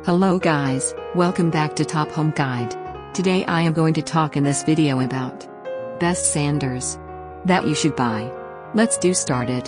Hello guys, welcome back to Top Home Guide. Today I am going to talk in this video about best sanders that you should buy. Let's do started.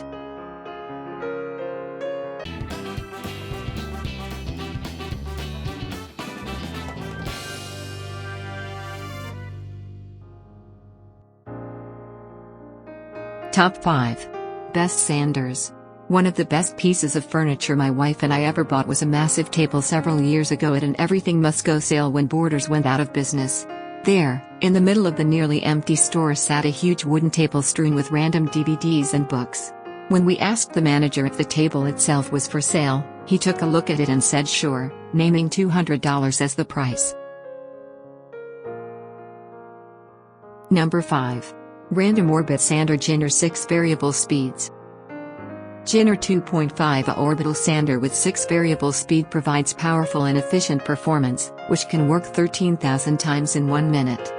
Top 5 Best Sanders. One of the best pieces of furniture my wife and I ever bought was a massive table several years ago at an Everything Must Go sale when Borders went out of business. There, in the middle of the nearly empty store sat a huge wooden table strewn with random DVDs and books. When we asked the manager if the table itself was for sale, he took a look at it and said sure, naming $200 as the price. Number 5. Random Orbit Sander Jinner 6 Variable Speeds. Jinner 2.5 orbital sander with 6 variable speed provides powerful and efficient performance, which can work 13,000 times in 1 minute.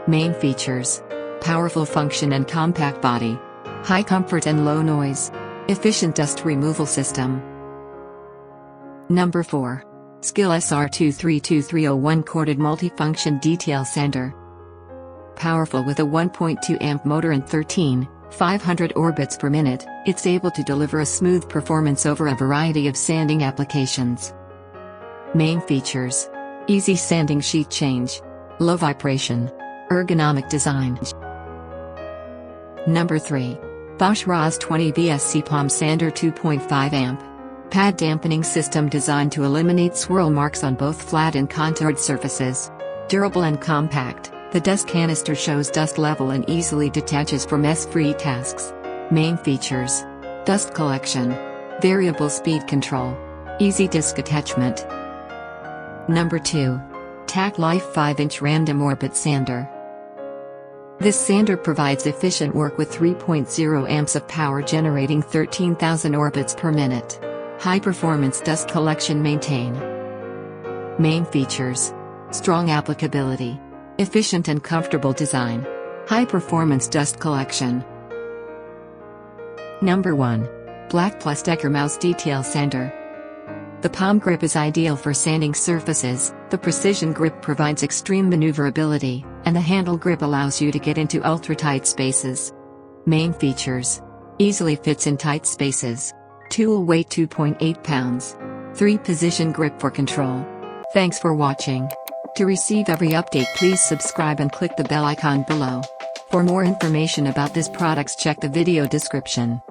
Main features: powerful function and compact body, high comfort and low noise, efficient dust removal system. Number 4. Skill SR232301 corded multifunction detail sander. Powerful with a 1.2 amp motor and 500 orbits per minute, it's able to deliver a smooth performance over a variety of sanding applications. Main features: easy sanding sheet change, low vibration, ergonomic design. Number 3. Bosch ROS 20 VSC Palm Sander 2.5 amp. Pad dampening system designed to eliminate swirl marks on both flat and contoured surfaces. Durable and compact. The dust canister shows dust level and easily detaches for mess-free tasks. Main features: dust collection, variable speed control, easy disc attachment. Number 2. TAC Life 5-inch Random Orbit Sander. This sander provides efficient work with 3.0 amps of power generating 13,000 orbits per minute. High performance dust collection maintain. Main features: strong applicability, efficient and comfortable design, high performance dust collection. Number 1. Black Plus Decker Mouse Detail Sander. The palm grip is ideal for sanding surfaces. The precision grip provides extreme maneuverability, and the handle grip allows you to get into ultra-tight spaces. Main features: easily fits in tight spaces. Tool weight 2.8 pounds. 3-position grip for control. Thanks for watching. To receive every update, please subscribe and click the bell icon below. For more information about this products, check the video description.